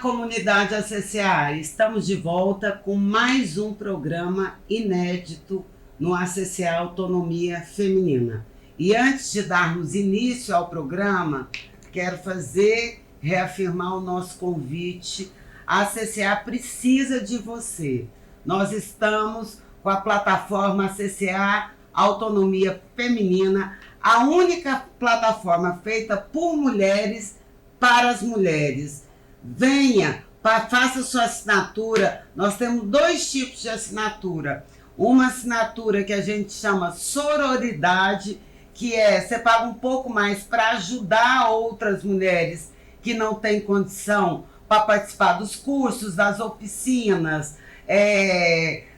comunidade ACCA, estamos de volta com mais um programa inédito no ACCA Autonomia Feminina. E antes de darmos início ao programa, quero reafirmar o nosso convite. A ACCA precisa de você. Nós estamos com a plataforma ACCA Autonomia Feminina, a única plataforma feita por mulheres para as mulheres. Venha, faça sua assinatura. Nós temos 2 tipos de assinatura. Uma assinatura que a gente chama sororidade, que você paga um pouco mais para ajudar outras mulheres que não têm condição para participar dos cursos, das oficinas,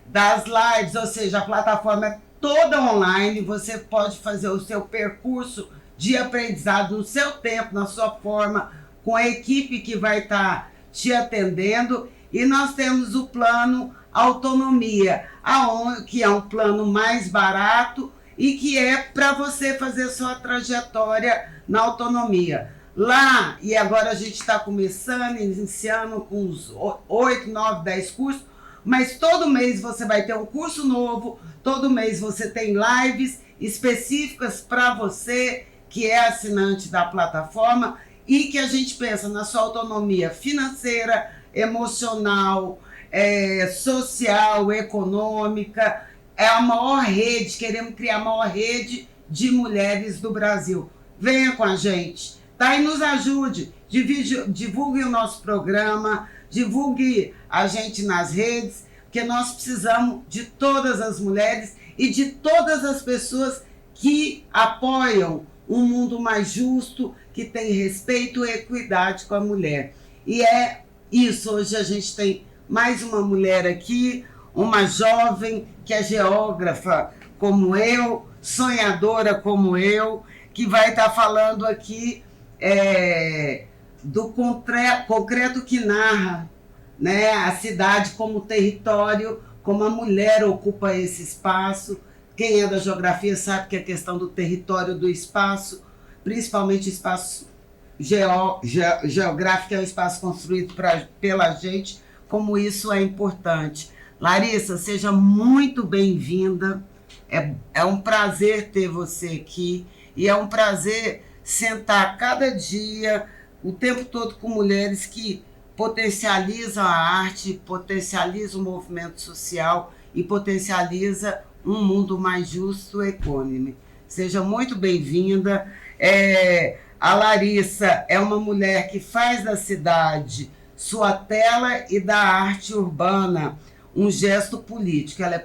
das lives, ou seja, a plataforma é toda online. Você pode fazer o seu percurso de aprendizado no seu tempo, na sua forma, com a equipe que vai estar te atendendo. E nós temos o plano Autonomia, que é um plano mais barato e que é para você fazer a sua trajetória na autonomia. Lá, e agora a gente está iniciando com uns 8, 9, 10 cursos, mas todo mês você vai ter um curso novo, todo mês você tem lives específicas para você, que é assinante da plataforma, e que a gente pensa na sua autonomia financeira, emocional, social, econômica. É a maior rede, queremos criar a maior rede de mulheres do Brasil. Venha com a gente, tá? E nos ajude, divulgue o nosso programa, divulgue a gente nas redes, porque nós precisamos de todas as mulheres e de todas as pessoas que apoiam um mundo mais justo, que tem respeito e equidade com a mulher. E é isso, hoje a gente tem mais uma mulher aqui, uma jovem que é geógrafa como eu, sonhadora como eu, que vai estar falando aqui do concreto que narra, né, a cidade como território, como a mulher ocupa esse espaço. Quem é da geografia sabe que a questão do território, do espaço, principalmente espaço geográfico, é um espaço construído pela gente, como isso é importante. Larissa, seja muito bem-vinda. É um prazer ter você aqui e é um prazer sentar cada dia, o tempo todo, com mulheres que potencializam a arte, potencializam o movimento social e potencializam um mundo mais justo e econômico. Seja muito bem-vinda. A Larissa é uma mulher que faz da cidade sua tela e da arte urbana um gesto político. Ela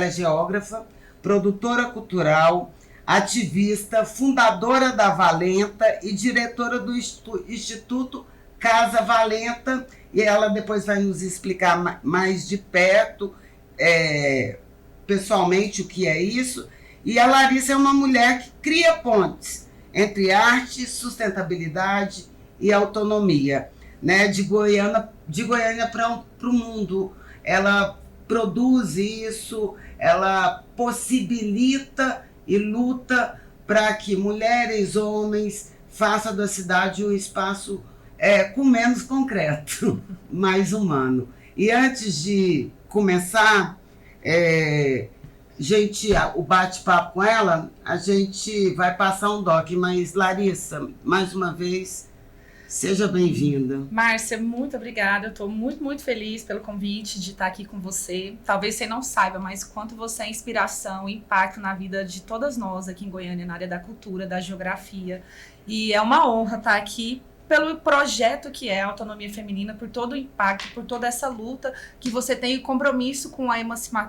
é geógrafa, produtora cultural, ativista, fundadora da Valenta e diretora do Instituto Casa Valenta, e ela depois vai nos explicar mais de perto, pessoalmente, o que é isso. E a Larissa é uma mulher que cria pontes entre arte, sustentabilidade e autonomia, né? De Goiânia para o mundo. Ela produz isso, ela possibilita e luta para que mulheres, homens, façam da cidade um espaço com menos concreto, mais humano. E antes de começar, o bate-papo com ela, a gente vai passar um doc, mas Larissa, mais uma vez, seja bem-vinda. Márcia, muito obrigada, eu estou muito, muito feliz pelo convite de estar aqui com você. Talvez você não saiba, mas quanto você é inspiração e impacto na vida de todas nós aqui em Goiânia, na área da cultura, da geografia. E é uma honra estar aqui pelo projeto que é a Autonomia Feminina, por todo o impacto, por toda essa luta que você tem, o compromisso com a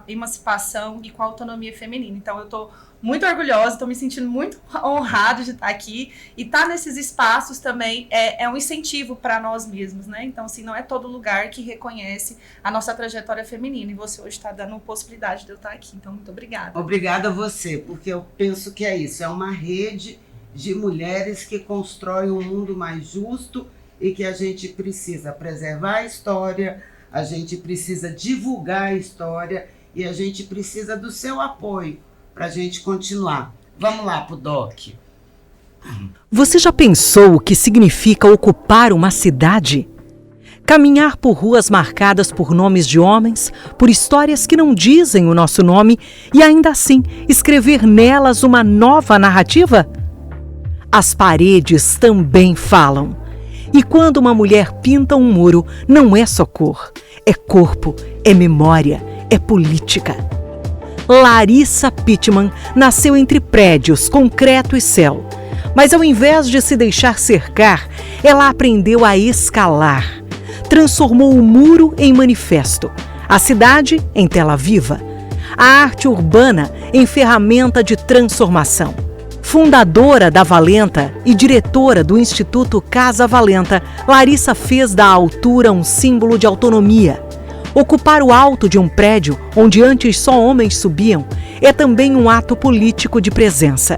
emancipação e com a autonomia feminina. Então eu estou muito orgulhosa, estou me sentindo muito honrada de estar aqui, e estar nesses espaços também é um incentivo para nós mesmos, né? Então, assim, não é todo lugar que reconhece a nossa trajetória feminina, e você hoje está dando a possibilidade de eu estar aqui, então muito obrigada. Obrigada a você, porque eu penso que é isso, é uma rede de mulheres que constroem um mundo mais justo e que a gente precisa preservar a história, a gente precisa divulgar a história e a gente precisa do seu apoio para a gente continuar. Vamos lá pro Doc. Você já pensou o que significa ocupar uma cidade? Caminhar por ruas marcadas por nomes de homens, por histórias que não dizem o nosso nome e ainda assim escrever nelas uma nova narrativa? As paredes também falam. E quando uma mulher pinta um muro, não é só cor, é corpo, é memória, é política. Larissa Pittman nasceu entre prédios, concreto e céu. Mas ao invés de se deixar cercar, ela aprendeu a escalar. Transformou o muro em manifesto, a cidade em tela viva, a arte urbana em ferramenta de transformação. Fundadora da Valenta e diretora do Instituto Casa Valenta, Larissa fez da altura um símbolo de autonomia. Ocupar o alto de um prédio, onde antes só homens subiam, é também um ato político de presença.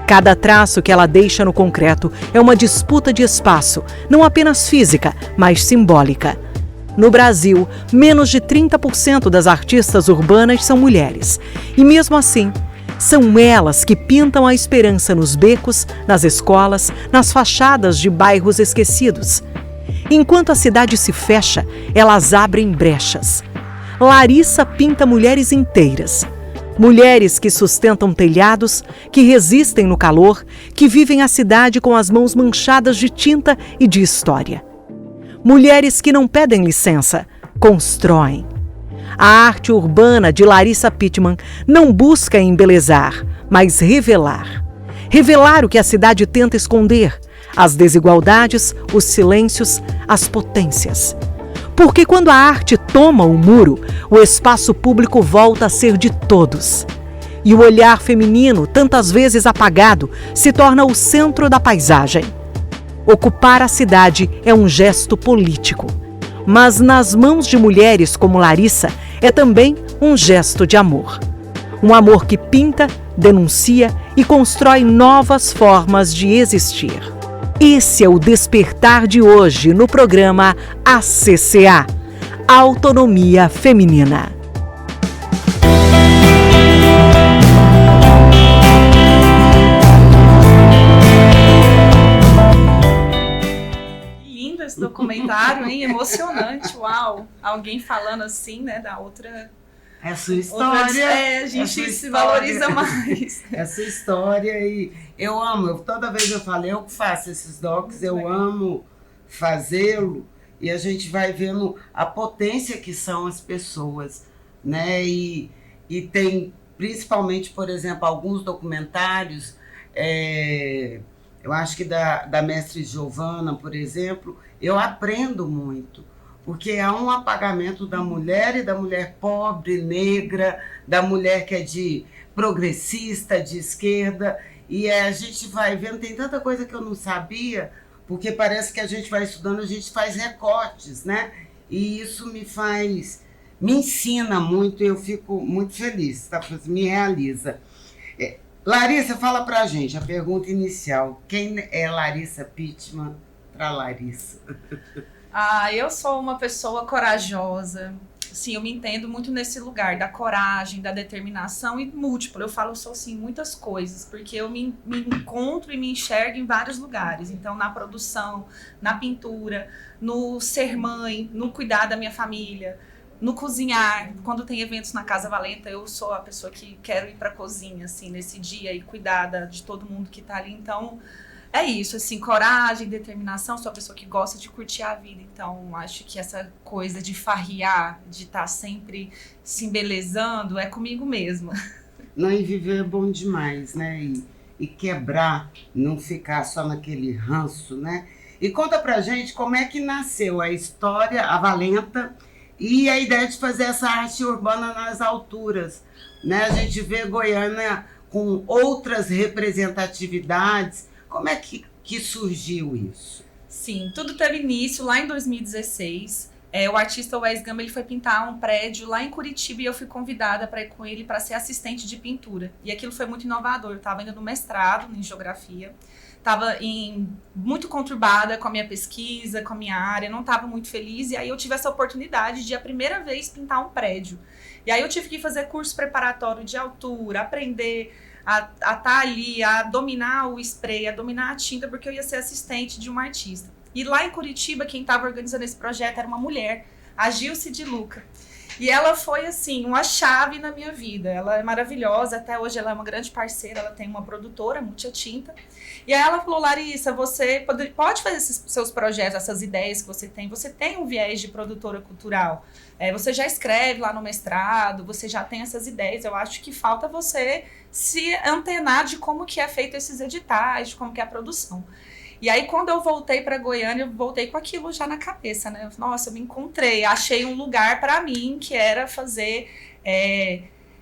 Cada traço que ela deixa no concreto é uma disputa de espaço, não apenas física, mas simbólica. No Brasil, menos de 30% das artistas urbanas são mulheres. E mesmo assim, são elas que pintam a esperança nos becos, nas escolas, nas fachadas de bairros esquecidos. Enquanto a cidade se fecha, elas abrem brechas. Larissa pinta mulheres inteiras. Mulheres que sustentam telhados, que resistem no calor, que vivem a cidade com as mãos manchadas de tinta e de história. Mulheres que não pedem licença, constroem. A arte urbana de Larissa Pittman não busca embelezar, mas revelar. Revelar o que a cidade tenta esconder, as desigualdades, os silêncios, as potências. Porque quando a arte toma o muro, o espaço público volta a ser de todos. E o olhar feminino, tantas vezes apagado, se torna o centro da paisagem. Ocupar a cidade é um gesto político. Mas nas mãos de mulheres como Larissa, é também um gesto de amor. Um amor que pinta, denuncia e constrói novas formas de existir. Esse é o Despertar de hoje no programa ACCA, Autonomia Feminina. Lindo esse documentário, hein? Emocionante, uau! Alguém falando assim, né, da outra... É a sua história. A gente se valoriza mais. É a sua história e eu amo. Toda vez eu falo, eu que faço esses docs, eu amo fazê-lo e a gente vai vendo a potência que são as pessoas, né? E tem, principalmente, por exemplo, alguns documentários, eu acho que da mestre Giovana, por exemplo, eu aprendo muito. Porque há um apagamento da mulher e da mulher pobre, negra, da mulher que é de progressista, de esquerda. E a gente vai vendo, tem tanta coisa que eu não sabia, porque parece que a gente vai estudando, a gente faz recortes, né? E isso me ensina muito e eu fico muito feliz, tá? Me realiza. Larissa, fala pra gente a pergunta inicial. Quem é Larissa Pittman para Larissa? Eu sou uma pessoa corajosa. Sim, eu me entendo muito nesse lugar da coragem, da determinação e múltipla. Eu falo só assim muitas coisas, porque eu me encontro e me enxergo em vários lugares. Então, na produção, na pintura, no ser mãe, no cuidar da minha família, no cozinhar. Quando tem eventos na Casa Valenta, eu sou a pessoa que quero ir para a cozinha assim nesse dia e cuidar de todo mundo que está ali. Então, é isso, assim, coragem, determinação, sou a pessoa que gosta de curtir a vida, então acho que essa coisa de farriar, de estar sempre se embelezando, é comigo mesma. Não, e viver é bom demais, né? E quebrar, não ficar só naquele ranço, né? E conta pra gente como é que nasceu a história, a Valenta, e a ideia de fazer essa arte urbana nas alturas, né? A gente vê Goiânia com outras representatividades. Como é que surgiu isso? Sim, tudo teve início lá em 2016. O artista Wes Gama, ele foi pintar um prédio lá em Curitiba e eu fui convidada para ir com ele para ser assistente de pintura. E aquilo foi muito inovador. Eu estava ainda no mestrado em geografia. Estava muito conturbada com a minha pesquisa, com a minha área, não estava muito feliz. E aí eu tive essa oportunidade de, a primeira vez, pintar um prédio. E aí eu tive que fazer curso preparatório de altura, aprender a estar ali, a dominar o spray, a dominar a tinta, porque eu ia ser assistente de uma artista. E lá em Curitiba, quem estava organizando esse projeto era uma mulher, a Gilce de Luca. E ela foi, assim, uma chave na minha vida. Ela é maravilhosa, até hoje ela é uma grande parceira, ela tem uma produtora, Mutia Tinta. E aí ela falou, Larissa, você pode fazer esses seus projetos, essas ideias que você tem um viés de produtora cultural. Você já escreve lá no mestrado, você já tem essas ideias. Eu acho que falta você se antenar de como que é feito esses editais, de como que é a produção. E aí, quando eu voltei para Goiânia, eu voltei com aquilo já na cabeça, né? Nossa, eu me encontrei, achei um lugar para mim que era fazer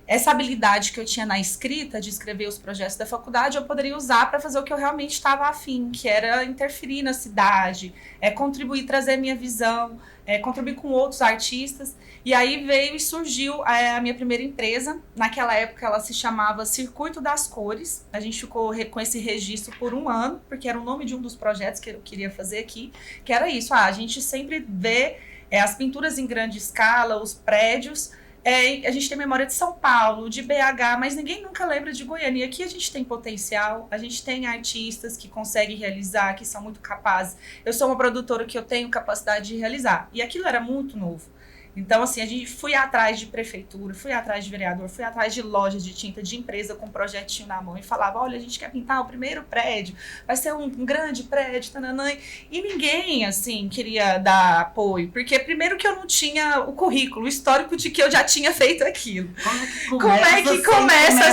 essa habilidade que eu tinha na escrita, de escrever os projetos da faculdade, eu poderia usar para fazer o que eu realmente estava afim, que era interferir na cidade, contribuir, trazer minha visão, contribuir com outros artistas. E aí veio e surgiu a minha primeira empresa. Naquela época ela se chamava Circuito das Cores. A gente ficou com esse registro por 1 ano, porque era o nome de um dos projetos que eu queria fazer aqui, que era isso. A gente sempre vê as pinturas em grande escala, os prédios. A gente tem memória de São Paulo, de BH, mas ninguém nunca lembra de Goiânia. E aqui a gente tem potencial, a gente tem artistas que conseguem realizar, que são muito capazes. Eu sou uma produtora que eu tenho capacidade de realizar. E aquilo era muito novo. Então, assim, a gente fui atrás de prefeitura, fui atrás de vereador, fui atrás de lojas de tinta, de empresa com um projetinho na mão e falava, olha, a gente quer pintar o primeiro prédio, vai ser um grande prédio, tananã. E ninguém, assim, queria dar apoio, porque primeiro que eu não tinha o currículo, o histórico de que eu já tinha feito aquilo. Como é que começa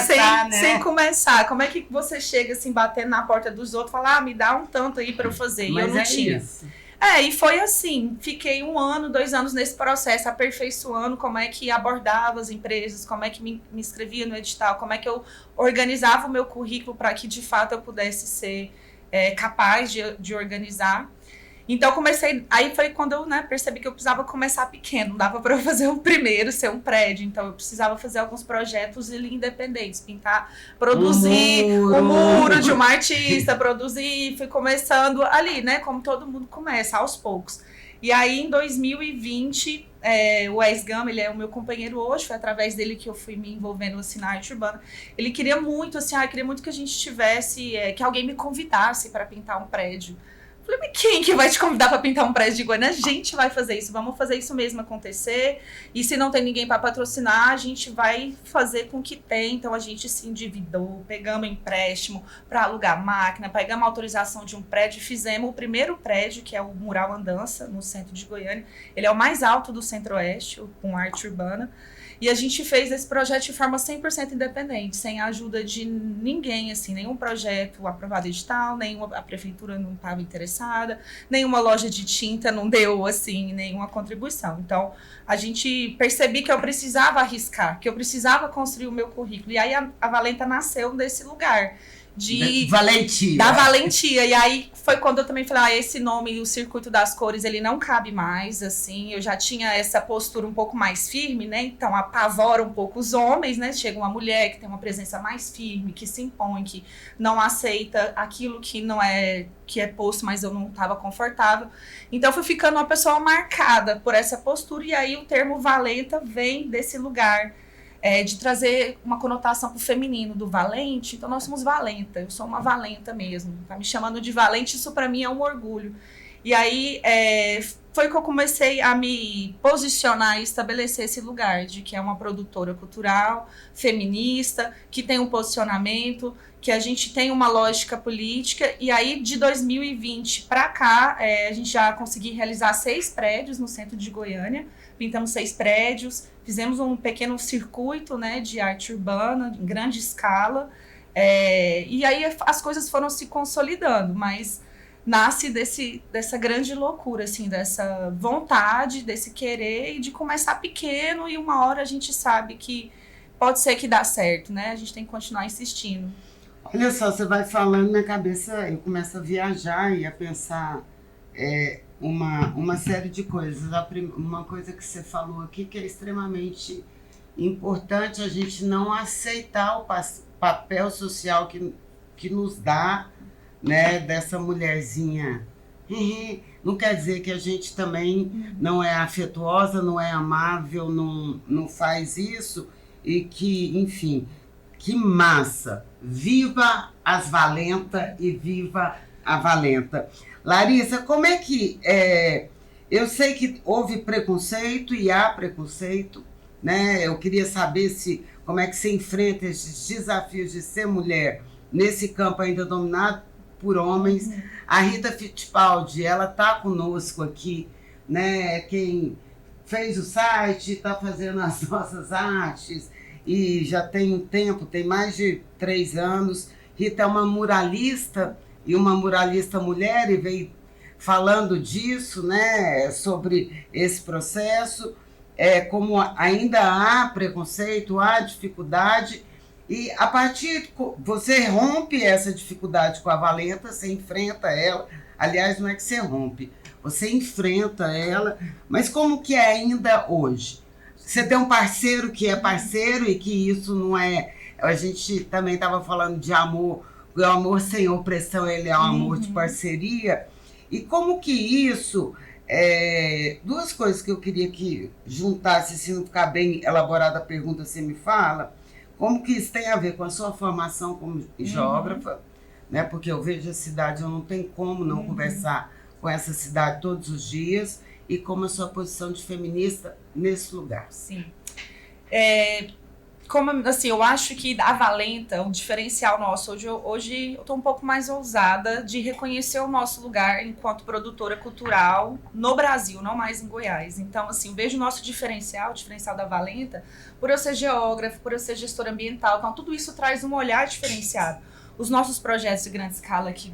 sem começar? Como é que você chega, assim, batendo na porta dos outros e fala, me dá um tanto aí pra eu fazer? Mas e eu não tinha. Isso. E foi assim, fiquei 1 ano, 2 anos nesse processo, aperfeiçoando como é que abordava as empresas, como é que me inscrevia no edital, como é que eu organizava o meu currículo para que de fato eu pudesse ser capaz de organizar. Então comecei, aí foi quando eu percebi que eu precisava começar pequeno, não dava para eu fazer o primeiro, ser um prédio, então eu precisava fazer alguns projetos independentes, pintar, produzir o muro de uma artista, produzir, fui começando ali, como todo mundo começa, aos poucos. E aí em 2020, o Wes Gama, ele é o meu companheiro hoje, foi através dele que eu fui me envolvendo assim, na arte urbana. Ele queria muito, assim, queria muito que a gente tivesse, que alguém me convidasse para pintar um prédio. Falei, mas quem que vai te convidar para pintar um prédio de Goiânia? A gente vai fazer isso, vamos fazer isso mesmo acontecer. E se não tem ninguém para patrocinar, a gente vai fazer com que tem. Então a gente se endividou, pegamos empréstimo para alugar máquina, pegamos autorização de um prédio e fizemos o primeiro prédio, que é o Mural Andança, no centro de Goiânia. Ele é o mais alto do Centro-Oeste, com arte urbana. E a gente fez esse projeto de forma 100% independente, sem a ajuda de ninguém, assim, nenhum projeto aprovado edital, a prefeitura não estava interessada, nenhuma loja de tinta não deu, assim, nenhuma contribuição. Então, a gente percebi que eu precisava arriscar, que eu precisava construir o meu currículo. E aí a Valenta nasceu desse lugar. Da valentia. E aí foi quando eu também falei, esse nome, o Circuito das Cores, ele não cabe mais, assim, eu já tinha essa postura um pouco mais firme, então apavora um pouco os homens, chega uma mulher que tem uma presença mais firme, que se impõe, que não aceita aquilo que não é, que é posto, mas eu não estava confortável. Então eu fui ficando uma pessoa marcada por essa postura, e aí o termo valenta vem desse lugar, de trazer uma conotação pro feminino, do valente. Então nós somos valenta, eu sou uma valenta mesmo, tá me chamando de valente, isso para mim é um orgulho. E aí foi que eu comecei a me posicionar e estabelecer esse lugar de que é uma produtora cultural, feminista, que tem um posicionamento, que a gente tem uma lógica política. E aí de 2020 para cá, a gente já conseguiu realizar 6 prédios no centro de Goiânia, pintamos 6 prédios, fizemos um pequeno circuito, de arte urbana, em grande escala, e aí as coisas foram se consolidando, mas nasce dessa grande loucura, assim, dessa vontade, desse querer, e de começar pequeno, e uma hora a gente sabe que pode ser que dá certo, a gente tem que continuar insistindo. Olha só, você vai falando, minha cabeça, eu começo a viajar e a pensar uma série de coisas. Uma coisa que você falou aqui que é extremamente importante, a gente não aceitar o papel social que nos dá, dessa mulherzinha. Não quer dizer que a gente também não é afetuosa, não é amável, não faz isso, e que, enfim, que massa! Viva as Valenta e viva a Valenta! Larissa, como é que... eu sei que houve preconceito e há preconceito, né? Eu queria saber como é que você enfrenta esses desafios de ser mulher nesse campo ainda dominado por homens. A Rita Fittipaldi, ela está conosco aqui, né? Quem fez o site, está fazendo as nossas artes e já tem um tempo, tem mais de 3 anos. Rita é uma muralista e uma muralista mulher e veio falando disso, né? Sobre esse processo, como ainda há preconceito, há dificuldade. E a partir você rompe essa dificuldade com a Valenta, você enfrenta ela. Aliás, não é que você rompe, você enfrenta ela. Mas como que é ainda hoje? Você tem um parceiro que é parceiro e que isso não é... A gente também estava falando de amor, o amor sem opressão, ele é um amor de parceria. E como que isso... duas coisas que eu queria que juntasse, se não ficar bem elaborada a pergunta, você me fala. Como que isso tem a ver com a sua formação como geógrafa, né? Porque eu vejo a cidade, eu não tenho como não conversar com essa cidade todos os dias, e como a sua posição de feminista nesse lugar. Sim. Como, assim, eu acho que a Valenta, um diferencial nosso, hoje eu estou um pouco mais ousada de reconhecer o nosso lugar enquanto produtora cultural no Brasil, não mais em Goiás. Então, assim, eu vejo o nosso diferencial, o diferencial da Valenta, por eu ser geógrafa, por eu ser gestora ambiental, então tudo isso traz um olhar diferenciado. Os nossos projetos de grande escala aqui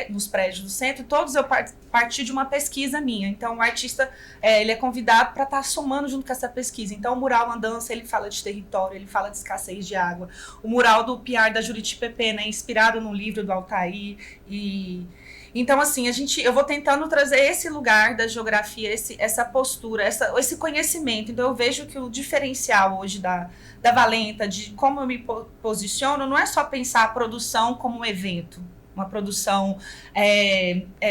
nos prédios do centro, todos eu parti de uma pesquisa minha. Então, o artista ele é convidado para estar somando junto com essa pesquisa. Então, o mural Andança, ele fala de território, ele fala de escassez de água. O mural do Piar da Juriti Pepe, né, inspirado no livro do Altair. Então, assim, eu vou tentando trazer esse lugar da geografia, essa postura, esse conhecimento. Então, eu vejo que o diferencial hoje da Valenta, de como eu me posiciono, não é só pensar a produção como um evento, uma produção,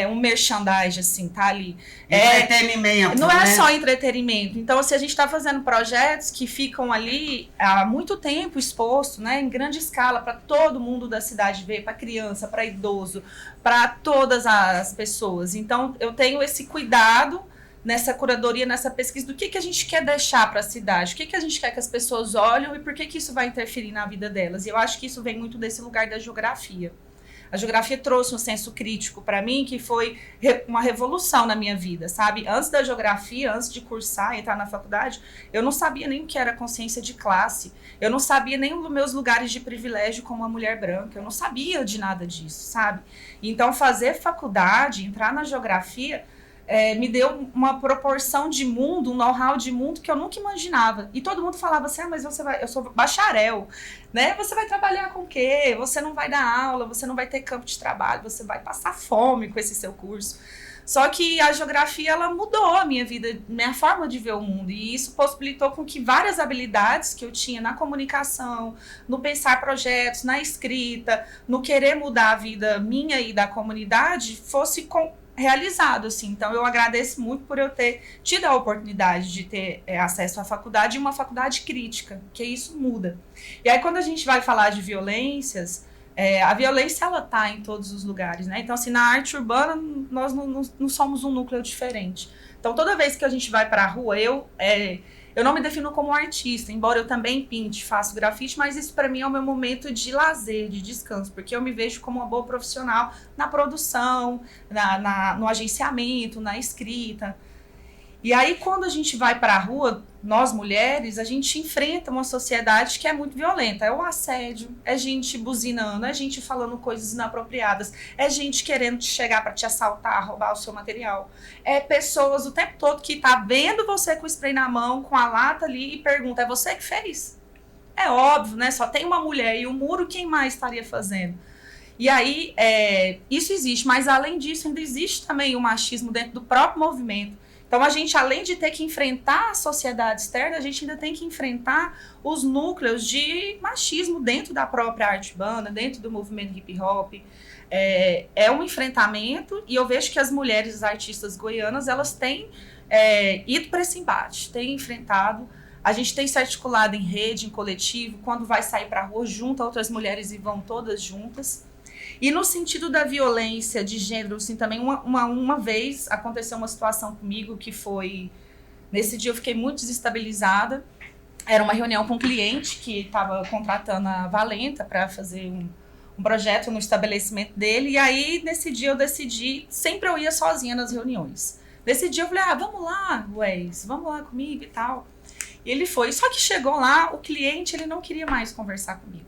um merchandising, assim, tá ali. Entretenimento, não é né? só entretenimento. Então, se a gente está fazendo projetos que ficam ali há muito tempo exposto, né, em grande escala, para todo mundo da cidade ver, para criança, para idoso, para todas as pessoas. Então, eu tenho esse cuidado nessa curadoria, nessa pesquisa, do que a gente quer deixar para a cidade, o que a gente quer que as pessoas olhem e por que isso vai interferir na vida delas. E eu acho que isso vem muito desse lugar da geografia. A geografia trouxe um senso crítico para mim que foi uma revolução na minha vida, sabe? Antes da geografia, antes de cursar, entrar na faculdade, eu não sabia nem o que era consciência de classe. Eu não sabia nem os meus lugares de privilégio como uma mulher branca. Eu não sabia de nada disso, sabe? Então, fazer faculdade, entrar na geografia, me deu uma proporção de mundo, um know-how de mundo que eu nunca imaginava. E todo mundo falava assim, mas eu sou bacharel, né? Você vai trabalhar com o quê? Você não vai dar aula, você não vai ter campo de trabalho, você vai passar fome com esse seu curso. Só que a geografia, ela mudou a minha vida, minha forma de ver o mundo. E isso possibilitou com que várias habilidades que eu tinha na comunicação, no pensar projetos, na escrita, no querer mudar a vida minha e da comunidade, fosse realizado, assim. Então, eu agradeço muito por eu ter tido a oportunidade de ter acesso à faculdade, e uma faculdade crítica, que isso muda. E aí, quando a gente vai falar de violências, a violência, ela tá em todos os lugares, né? Então, assim, na arte urbana, nós não somos um núcleo diferente. Então, toda vez que a gente vai para a rua, eu não me defino como artista, embora eu também pinte, faço grafite, mas isso para mim é o meu momento de lazer, de descanso, porque eu me vejo como uma boa profissional na produção, no agenciamento, na escrita. E aí, quando a gente vai para a rua, nós mulheres, a gente enfrenta uma sociedade que é muito violenta. É o assédio, é gente buzinando, é gente falando coisas inapropriadas, é gente querendo chegar para te assaltar, roubar o seu material. É pessoas o tempo todo que tá vendo você com o spray na mão, com a lata ali, e pergunta, é você que fez? É óbvio, né? Só tem uma mulher e o muro, quem mais estaria fazendo? E aí, isso existe, mas além disso, ainda existe também o machismo dentro do próprio movimento. Então, a gente, além de ter que enfrentar a sociedade externa, a gente ainda tem que enfrentar os núcleos de machismo dentro da própria arte urbana, dentro do movimento hip-hop. É um enfrentamento, e eu vejo que as mulheres artistas goianas, elas têm ido para esse embate, têm enfrentado. A gente tem se articulado em rede, em coletivo, quando vai sair para a rua, junta outras mulheres e vão todas juntas. E no sentido da violência de gênero, assim, também uma vez aconteceu uma situação comigo que foi... Nesse dia eu fiquei muito desestabilizada. Era uma reunião com um cliente que estava contratando a Valenta para fazer um projeto no estabelecimento dele. E aí, nesse dia, eu decidi... Sempre eu ia sozinha nas reuniões. Nesse dia, eu falei, vamos lá, Wes, vamos lá comigo e tal. E ele foi. Só que chegou lá, o cliente, ele não queria mais conversar comigo.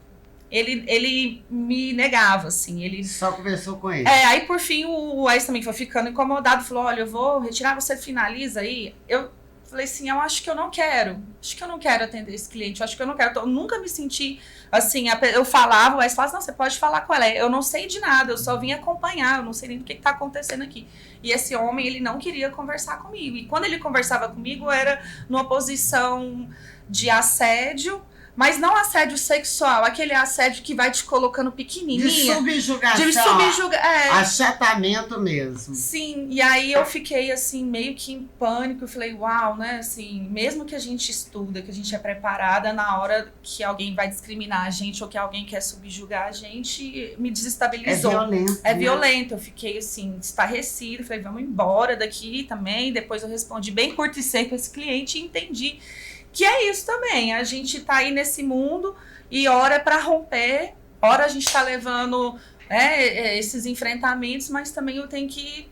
Ele me negava, assim. Ele só conversou com ele. Aí, por fim, o Wes também foi ficando incomodado. Falou, olha, eu vou retirar, você finaliza aí. Eu falei assim, eu acho que eu não quero. Acho que eu não quero atender esse cliente. Eu acho que eu não quero. Eu nunca me senti assim. Eu falava, o Wes falava, não, você pode falar com ela. Eu não sei de nada, eu só vim acompanhar. Eu não sei nem do que tá acontecendo aqui. E esse homem, ele não queria conversar comigo. E quando ele conversava comigo, era numa posição de assédio, mas não assédio sexual, aquele assédio que vai te colocando pequenininha. De subjugação. De subjugação. Achatamento mesmo. Sim, e aí eu fiquei assim, meio que em pânico. Eu falei, uau, né, assim, mesmo que a gente estuda, que a gente é preparada, na hora que alguém vai discriminar a gente ou que alguém quer subjugar a gente, me desestabilizou. É violento. É violento. Eu fiquei assim, estarrecida. Falei, vamos embora daqui também. Depois eu respondi bem curto e seco esse cliente e entendi que é isso também, a gente tá aí nesse mundo e hora é pra romper, hora a gente tá levando esses enfrentamentos, mas também eu tenho que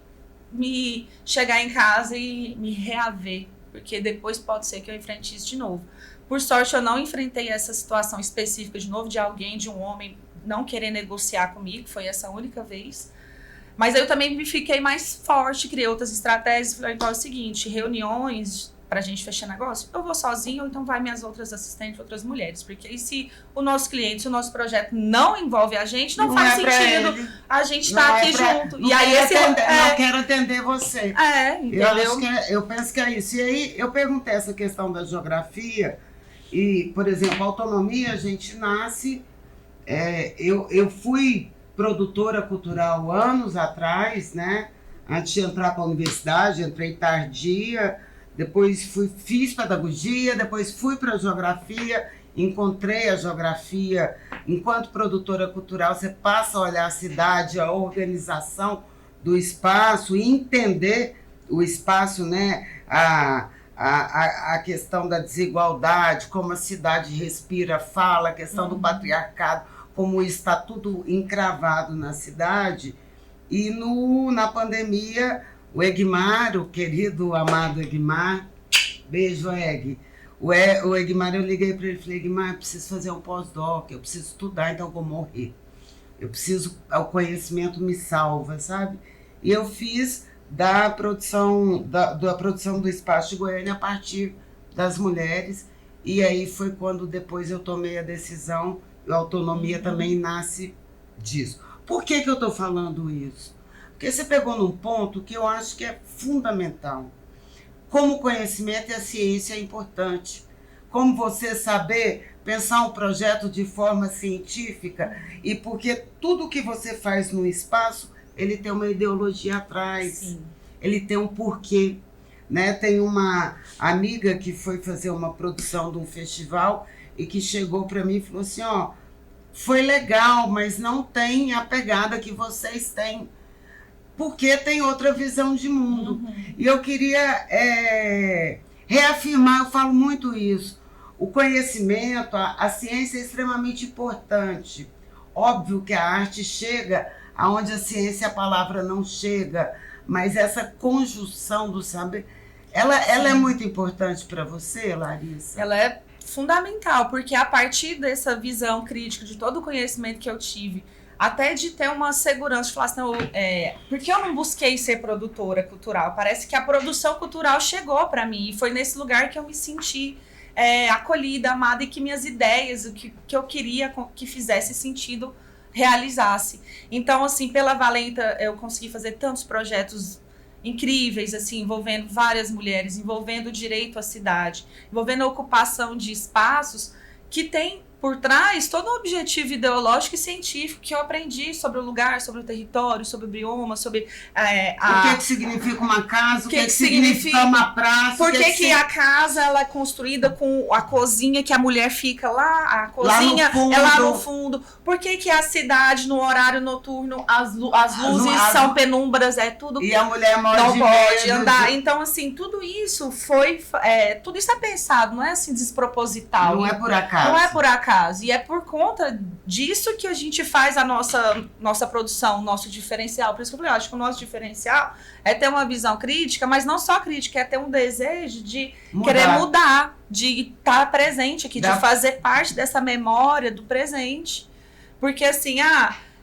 me chegar em casa e me reaver, porque depois pode ser que eu enfrente isso de novo. Por sorte, eu não enfrentei essa situação específica de novo, de alguém, de um homem não querer negociar comigo, foi essa única vez. Mas eu também me fiquei mais forte, criei outras estratégias, falei, então é o seguinte, reuniões pra gente fechar negócio, eu vou sozinha ou então vai minhas outras assistentes, outras mulheres. Porque aí se o nosso cliente, se o nosso projeto não envolve a gente, não faz sentido a gente estar aqui junto. E aí não quero atender você. Entendeu? Eu penso que é isso. E aí eu perguntei essa questão da geografia e, por exemplo, autonomia, a gente nasce... eu fui produtora cultural anos atrás, né? Antes de entrar para a universidade, entrei tardia... Depois fiz pedagogia, depois fui para a geografia, encontrei a geografia. Enquanto produtora cultural, você passa a olhar a cidade, a organização do espaço, e entender o espaço, né? A questão da desigualdade, como a cidade respira, fala, a questão do patriarcado, como está tudo encravado na cidade. E na pandemia... O Egmar, o querido, amado Egmar, beijo, Eg. O Egmar, eu liguei para ele e falei, Egmar, eu preciso fazer um pós-doc, eu preciso estudar, então eu vou morrer. Eu preciso, o conhecimento me salva, sabe? E eu fiz da produção do Espaço de Goiânia a partir das mulheres, e aí foi quando depois eu tomei a decisão, a autonomia também nasce disso. Por que eu estou falando isso? Porque você pegou num ponto que eu acho que é fundamental. Como o conhecimento e a ciência é importante. Como você saber pensar um projeto de forma científica. E porque tudo que você faz no espaço, ele tem uma ideologia atrás. Sim. Ele tem um porquê. Né? Tem uma amiga que foi fazer uma produção de um festival e que chegou para mim e falou assim, foi legal, mas não tem a pegada que vocês têm. Porque tem outra visão de mundo. E eu queria reafirmar, eu falo muito isso, o conhecimento, a ciência é extremamente importante. Óbvio que a arte chega aonde a ciência, a palavra não chega, mas essa conjunção do saber, ela é muito importante para você, Larissa? Ela é fundamental, porque a partir dessa visão crítica de todo o conhecimento que eu tive, até de ter uma segurança, de falar assim, porque eu não busquei ser produtora cultural, parece que a produção cultural chegou para mim, e foi nesse lugar que eu me senti acolhida, amada, e que minhas ideias, o que eu queria que fizesse sentido, realizasse. Então, assim, pela Valenta, eu consegui fazer tantos projetos incríveis, assim, envolvendo várias mulheres, envolvendo o direito à cidade, envolvendo a ocupação de espaços que tem por trás todo o objetivo ideológico e científico que eu aprendi sobre o lugar, sobre o território, sobre o bioma, sobre o que significa uma casa, o que significa uma praça. Por que a casa ela é construída com a cozinha, que a mulher fica lá, a cozinha é lá no fundo. Por que a cidade, no horário noturno, as luzes são penumbras, é tudo... E a mulher não pode andar. Então, assim, tudo isso tudo isso é pensado, não é assim desproposital. Não é por acaso. Não é por acaso. E é por conta disso que a gente faz a nossa produção, o nosso diferencial. Por isso que eu falei, eu acho que o nosso diferencial é ter uma visão crítica, mas não só crítica, é ter um desejo de querer mudar, de estar presente aqui, de fazer parte dessa memória do presente. Porque assim,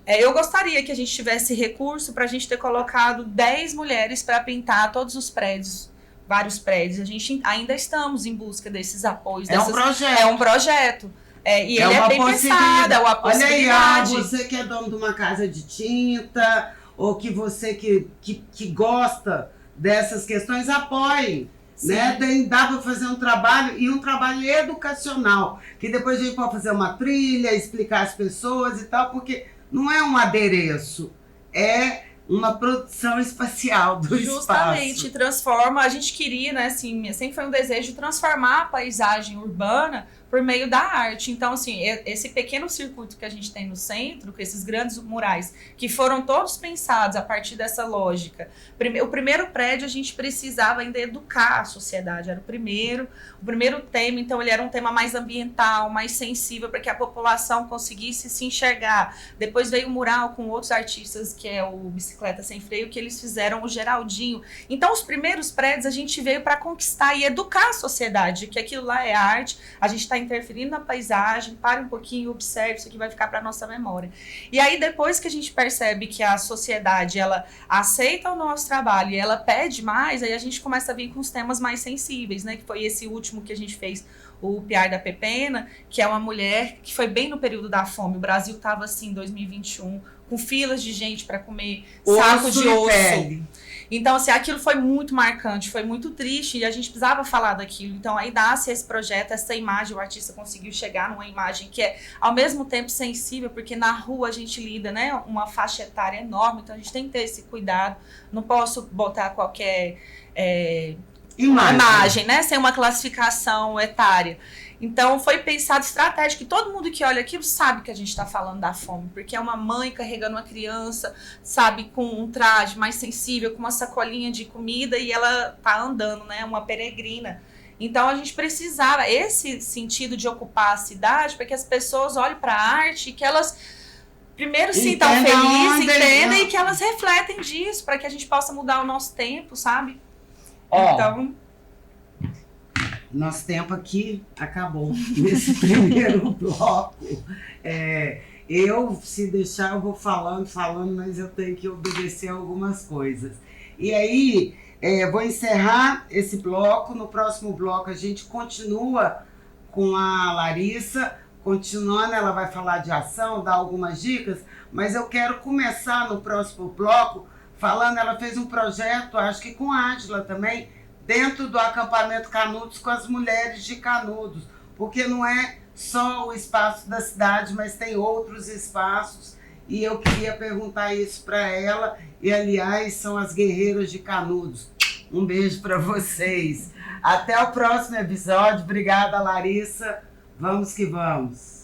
eu gostaria que a gente tivesse recurso para a gente ter colocado 10 mulheres para pintar todos os prédios, vários prédios. A gente ainda estamos em busca desses apoios. Um projeto. É um projeto. E ele é bem pensado, é uma possibilidade. Olha aí, você que é dono de uma casa de tinta, ou que você que gosta dessas questões, apoie. Né? Dá para fazer um trabalho, e um trabalho educacional, que depois a gente pode fazer uma trilha, explicar às pessoas e tal, porque não é um adereço, é uma produção espacial do espaço. Justamente, transforma, a gente queria, né, assim, sempre foi um desejo de transformar a paisagem urbana por meio da arte. Então, assim, esse pequeno circuito que a gente tem no centro, com esses grandes murais, que foram todos pensados a partir dessa lógica. O primeiro prédio a gente precisava ainda educar a sociedade, era o primeiro tema, então ele era um tema mais ambiental, mais sensível, para que a população conseguisse se enxergar. Depois veio o mural com outros artistas, que é o Bicicleta Sem Freio, que eles fizeram o Geraldinho. Então, os primeiros prédios a gente veio para conquistar e educar a sociedade, que aquilo lá é arte, a gente está interferindo na paisagem, pare um pouquinho, observe, isso aqui vai ficar para nossa memória. E aí, depois que a gente percebe que a sociedade, ela aceita o nosso trabalho e ela pede mais, aí a gente começa a vir com os temas mais sensíveis, né? Que foi esse último que a gente fez, o Piar da Pepena, que é uma mulher que foi bem no período da fome. O Brasil estava assim, em 2021, com filas de gente para comer saco de osso. Então, assim, aquilo foi muito marcante, foi muito triste, e a gente precisava falar daquilo. Então, aí nasce esse projeto, essa imagem, o artista conseguiu chegar numa imagem que é, ao mesmo tempo, sensível, porque na rua a gente lida, né, uma faixa etária enorme, então a gente tem que ter esse cuidado. Não posso botar qualquer imagem, né, sem uma classificação etária. Então, foi pensado estratégico, que todo mundo que olha aquilo sabe que a gente está falando da fome, porque é uma mãe carregando uma criança, sabe, com um traje mais sensível, com uma sacolinha de comida, e ela tá andando, né, uma peregrina. Então, a gente precisava esse sentido de ocupar a cidade, para que as pessoas olhem para a arte e que elas primeiro sintam felizes, entendem, e que elas refletem disso, para que a gente possa mudar o nosso tempo, sabe? Então... Nosso tempo aqui acabou nesse primeiro bloco. Se deixar, eu vou falando, mas eu tenho que obedecer algumas coisas. E aí, vou encerrar esse bloco. No próximo bloco, a gente continua com a Larissa. Continuando, ela vai falar de ação, dar algumas dicas, mas eu quero começar no próximo bloco falando, ela fez um projeto, acho que com a Ádila também, dentro do acampamento Canudos, com as mulheres de Canudos, porque não é só o espaço da cidade, mas tem outros espaços, e eu queria perguntar isso para ela, e aliás, são as guerreiras de Canudos. Um beijo para vocês. Até o próximo episódio. Obrigada, Larissa. Vamos que vamos.